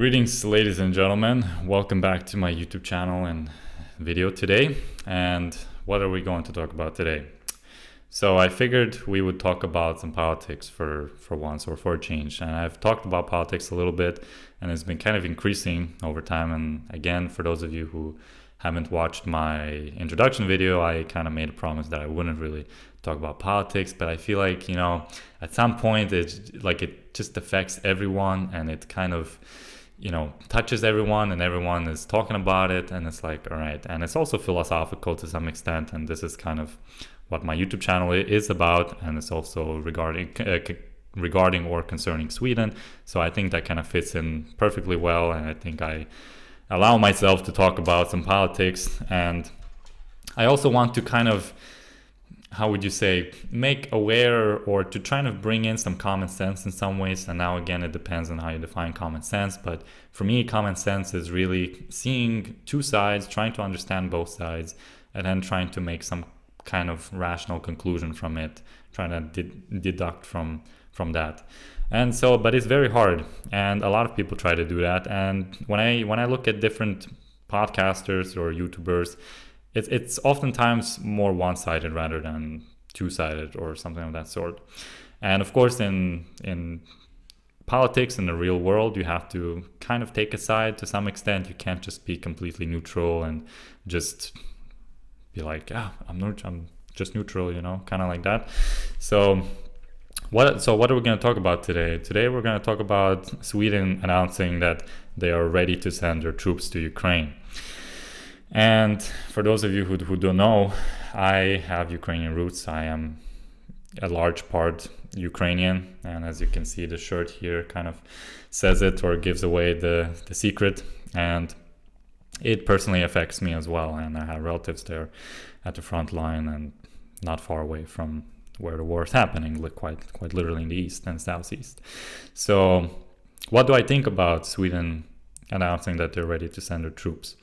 Greetings, ladies and gentlemen. Welcome back to my YouTube channel and video today. And what are we going to talk about today? So I figured we would talk about some politics for once, or for a change. And I've talked about politics a little bit, and it's been kind of increasing over time. And again, for those of you who haven't watched my introduction video, I kind of made a promise that I wouldn't really talk about politics, but I feel like, at some point it just affects everyone, and it kind of touches everyone, and everyone is talking about it, and it's like, all right. And it's also philosophical to some extent, and this is kind of what my YouTube channel is about, and it's also regarding or concerning Sweden. So I think that kind of fits in perfectly well, and I think I allow myself to talk about some politics. And I also want to kind of, how would you say, make aware, or to try to bring in some common sense in some ways. And now again, it depends on how you define common sense, but for me, common sense is really seeing two sides, trying to understand both sides, and then trying to make some kind of rational conclusion from it, trying to deduct from that. And so, but it's very hard, and a lot of people try to do that. And when I look at different podcasters or YouTubers, it's oftentimes more one-sided rather than two-sided or something of that sort. And of course, in politics, in the real world, you have to kind of take a side to some extent. You can't just be completely neutral and just be like, yeah, I'm just neutral, kind of like that. So what are we going to talk about today? Today we're going to talk about Sweden announcing that they are ready to send their troops to Ukraine. And for those of you who don't know, I have Ukrainian roots. I am a large part Ukrainian, and as you can see, the shirt here kind of says it, or gives away the secret. And it personally affects me as well, and I have relatives there at the front line and not far away from where the war is happening, quite literally in the east and southeast. So what do I think about Sweden announcing that they're ready to send their troops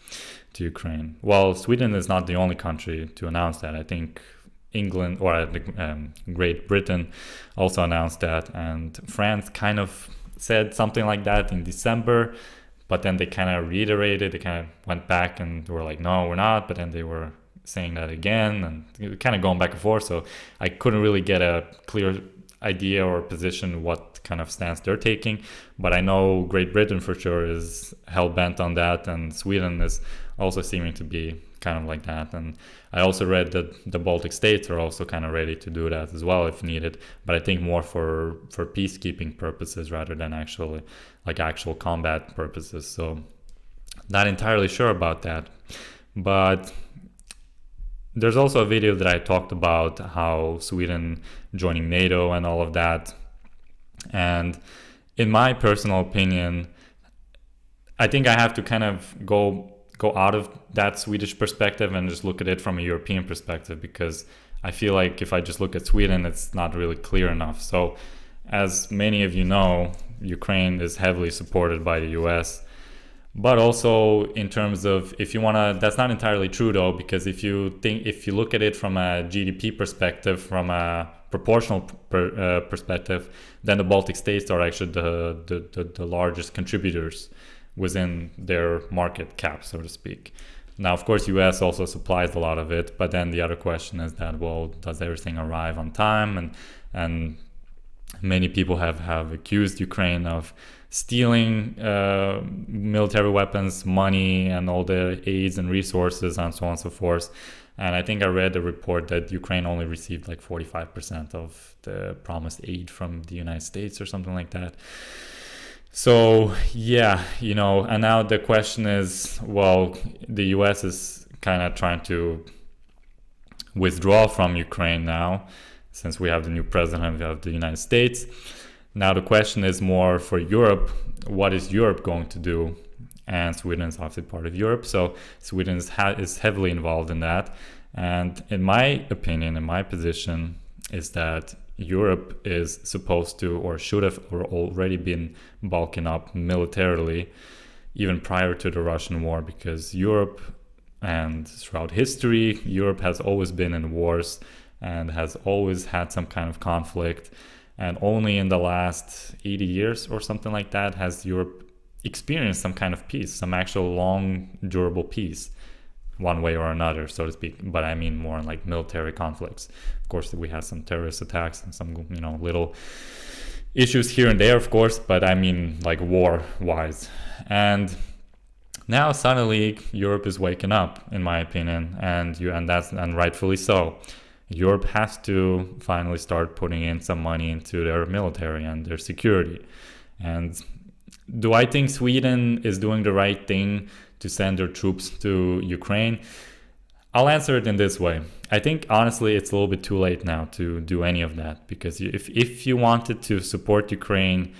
to Ukraine? Well, Sweden is not the only country to announce that. I think England, or Great Britain, also announced that, and France kind of said something like that in December, but then they kind of reiterated. They kind of went back and were like, no, we're not, but then they were saying that again, and kind of going back and forth. So I couldn't really get a clear idea or position what kind of stance they're taking, but I know Great Britain for sure is hell-bent on that, and Sweden is also seeming to be kind of like that. And I also read that the Baltic states are also kind of ready to do that as well if needed, but I think more for peacekeeping purposes rather than actual combat purposes. So not entirely sure about that. But there's also a video that I talked about how Sweden joining NATO and all of that. And in my personal opinion, I think I have to kind of go out of that Swedish perspective and just look at it from a European perspective, because I feel like if I just look at Sweden, it's not really clear enough. So as many of you know, Ukraine is heavily supported by the US. But also in terms of, if you want to, that's not entirely true though, because if you look at it from a GDP perspective, from a proportional perspective, then the Baltic states are actually the largest contributors within their market cap, so to speak. Now, of course, US also supplies a lot of it, but then the other question is that, well, does everything arrive on time? And many people have accused Ukraine of stealing military weapons, money, and all the aids and resources, and so on and so forth. And I think I read a report that Ukraine only received like 45% of the promised aid from the United States or something like that. So yeah, and now the question is, well, the US is kind of trying to withdraw from Ukraine now, since we have the new president of the United States. Now the question is more for Europe, what is Europe going to do? And Sweden is obviously part of Europe, so Sweden is heavily involved in that. And in my opinion, in my position, is that Europe is supposed to, or should have, or already been bulking up militarily even prior to the Russian war, because Europe, and throughout history, Europe has always been in wars and has always had some kind of conflict. And only in the last 80 years or something like that has Europe experience some kind of peace, some actual long, durable peace, one way or another, so to speak. But I mean more like military conflicts. Of course, we had some terrorist attacks and some, little issues here and there, of course, but I mean like war-wise. And now suddenly Europe is waking up, in my opinion, and rightfully so. Europe has to finally start putting in some money into their military and their security. And do I think Sweden is doing the right thing to send their troops to Ukraine? I'll answer it in this way. I think honestly it's a little bit too late now to do any of that, because if you wanted to support Ukraine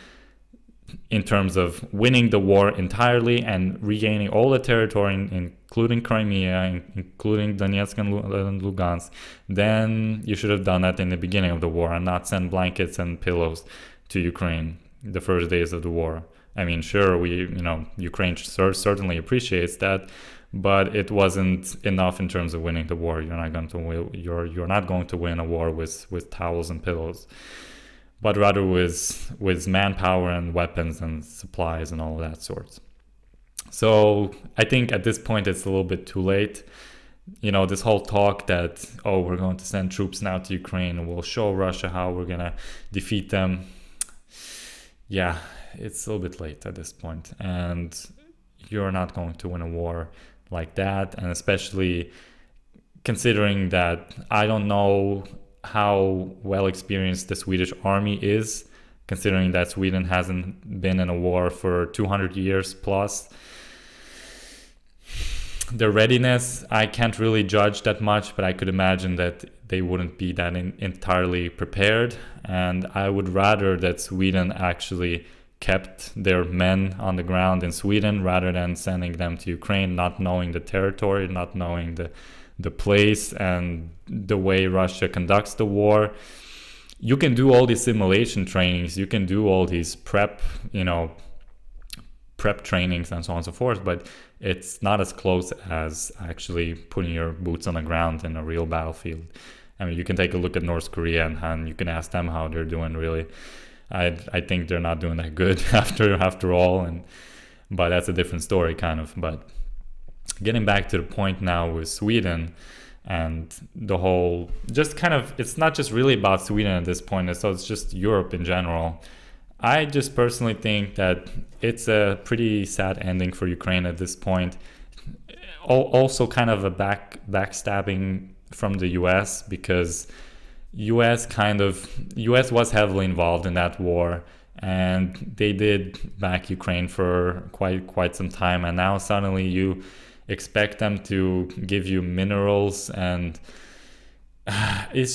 in terms of winning the war entirely and regaining all the territory, including Crimea, including Donetsk and Lugansk, then you should have done that in the beginning of the war and not send blankets and pillows to Ukraine the first days of the war. I mean, sure, Ukraine certainly appreciates that, but it wasn't enough in terms of winning the war. You're not going to win a war with towels and pillows, but rather with manpower and weapons and supplies and all of that sorts. So I think at this point it's a little bit too late. This whole talk that, we're going to send troops now to Ukraine and we'll show Russia how we're going to defeat them. Yeah, it's a little bit late at this point. And you're not going to win a war like that. And especially considering that I don't know how well experienced the Swedish army is, considering that Sweden hasn't been in a war for 200 years plus. Their readiness, I can't really judge that much, but I could imagine that they wouldn't be that entirely prepared. And I would rather that Sweden actually kept their men on the ground in Sweden rather than sending them to Ukraine, not knowing the territory, not knowing the place and the way Russia conducts the war. You can do all these simulation trainings, you can do all these prep trainings and so on and so forth, but it's not as close as actually putting your boots on the ground in a real battlefield. I mean, you can take a look at North Korea and you can ask them how they're doing, really. I think they're not doing that good after all, but that's a different story kind of. But getting back to the point now with Sweden and the whole, just kind of, it's not just really about Sweden at this point, so it's just Europe in general. I just personally think that it's a pretty sad ending for Ukraine at this point. Also kind of a backstabbing from the US, because US was heavily involved in that war, and they did back Ukraine for quite some time, and now suddenly you expect them to give you minerals, and it's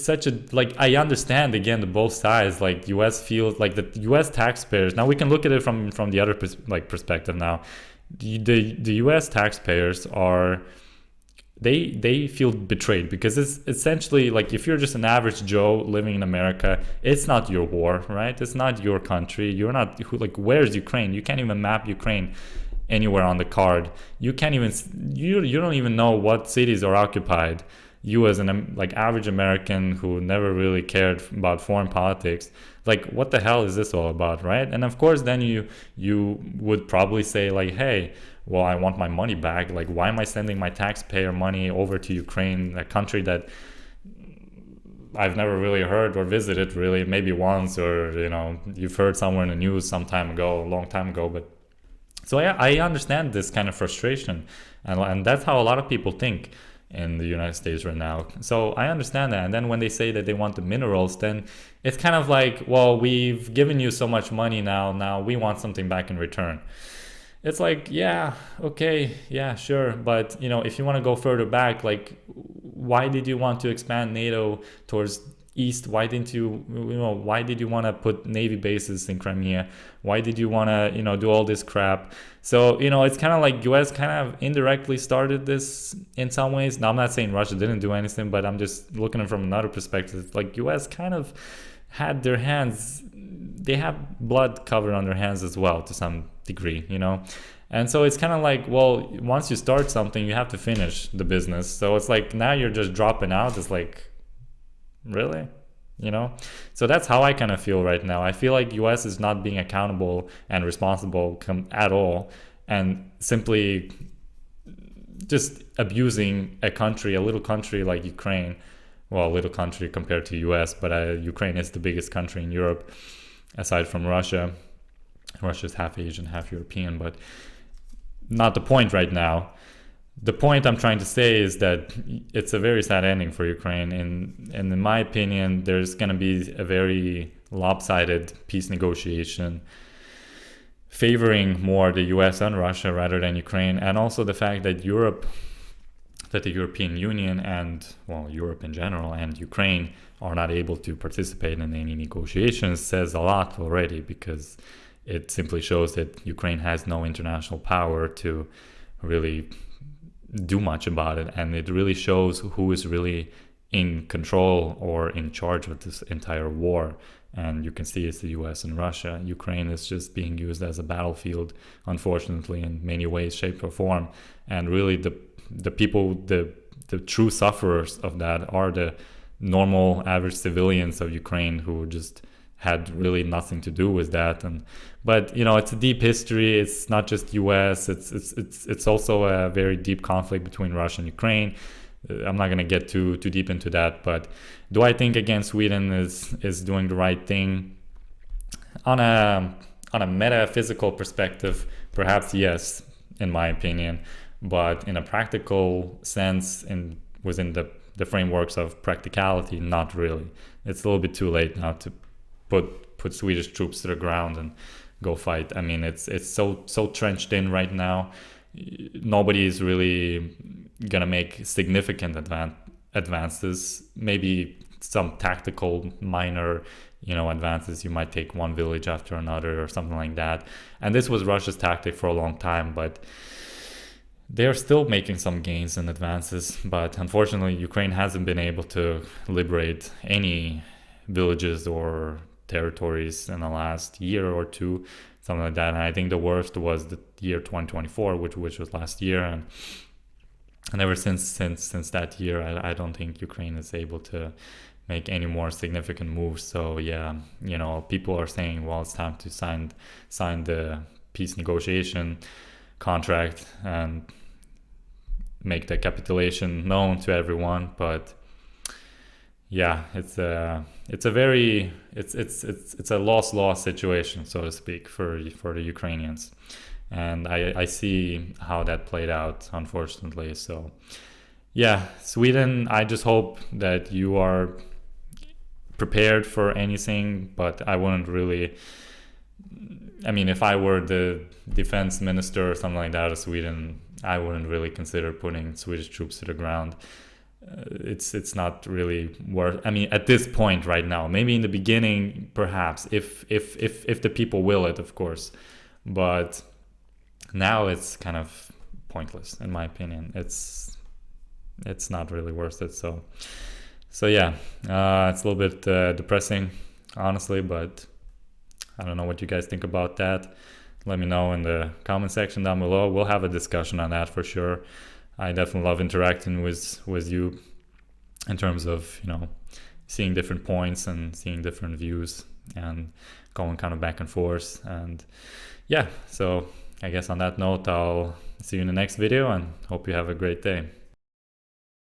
such a, like, I understand again the both sides. Like, US feels like the US taxpayers, now we can look at it from the other perspective now. The US taxpayers are, they feel betrayed, because it's essentially like, if you're just an average Joe living in America, it's not your war, right? It's not your country. You're not, like, where's Ukraine? You can't even map Ukraine anywhere on the card. You can't even, you don't even know what cities are occupied. You as an like average American who never really cared about foreign politics, like, what the hell is this all about, right? And of course then you would probably say like, hey, well, I want my money back. Like, why am I sending my taxpayer money over to Ukraine, a country that I've never really heard or visited, really, maybe once, or you've heard somewhere in the news some time ago, a long time ago. But so I understand this kind of frustration, and that's how a lot of people think in the United States right now. So I understand that. And then when they say that they want the minerals, then it's kind of like, well, we've given you so much money now we want something back in return. It's like, yeah, okay, yeah, sure. But, if you want to go further back, like, why did you want to expand NATO towards east? Why didn't you, why did you want to put Navy bases in Crimea? Why did you want to, do all this crap? So, it's kind of like US kind of indirectly started this in some ways. Now, I'm not saying Russia didn't do anything, but I'm just looking at it from another perspective. Like, US kind of had their hands, they have blood covered on their hands as well to some degree, And so it's kind of like, well, once you start something, you have to finish the business. So it's like, now you're just dropping out. It's like, really? you know? So that's how I kind of feel right now. I feel like US is not being accountable and responsible at all, and simply just abusing a country, a little country like Ukraine. Well, a little country compared to US, but Ukraine is the biggest country in Europe aside from Russia. Russia's half Asian, half European, but not the point right now. The point I'm trying to say is that it's a very sad ending for Ukraine, and in my opinion, there's going to be a very lopsided peace negotiation favoring more the US and Russia rather than Ukraine, and also the fact that the European Union and, well, Europe in general and Ukraine are not able to participate in any negotiations says a lot already, because it simply shows that Ukraine has no international power to really do much about it, and it really shows who is really in control or in charge of this entire war. And you can see it's the US and Russia. Ukraine is just being used as a battlefield, unfortunately, in many ways, shape, or form. And really the people, the true sufferers of that are the normal average civilians of Ukraine, who just had really nothing to do with that. But it's a deep history. It's not just US. It's also a very deep conflict between Russia and Ukraine. I'm not going to get too deep into that. But do I think, again, Sweden is doing the right thing? On a metaphysical perspective, perhaps yes, in my opinion. But in a practical sense, within the frameworks of practicality, not really. It's a little bit too late now to put Swedish troops to the ground and go fight. I mean, it's so trenched in right now. Nobody is really gonna make significant advances. Maybe some tactical minor advances. You might take one village after another or something like that. And this was Russia's tactic for a long time, but they're still making some gains and advances. But unfortunately, Ukraine hasn't been able to liberate any villages or territories in the last year or two, something like that. And I think the worst was the year 2024, which was last year, and ever since that year, I don't think Ukraine is able to make any more significant moves. So yeah, people are saying, well, it's time to sign the peace negotiation contract and make the capitulation known to everyone. But yeah, it's a loss situation, so to speak, for the Ukrainians, and I see how that played out, unfortunately. So yeah, Sweden, I just hope that you are prepared for anything, but I wouldn't really. I mean, if I were the defense minister or something like that of Sweden, I wouldn't really consider putting Swedish troops to the ground. It's not really worth. I mean, at this point right now, maybe in the beginning, perhaps, if the people will it, of course, but now it's kind of pointless, in my opinion. It's not really worth it. So yeah, it's a little bit depressing, honestly, but I don't know what you guys think about that. Let me know in the comment section down below. We'll have a discussion on that for sure. I definitely love interacting with you in terms of, seeing different points and seeing different views and going kind of back and forth. And yeah, so I guess on that note, I'll see you in the next video and hope you have a great day.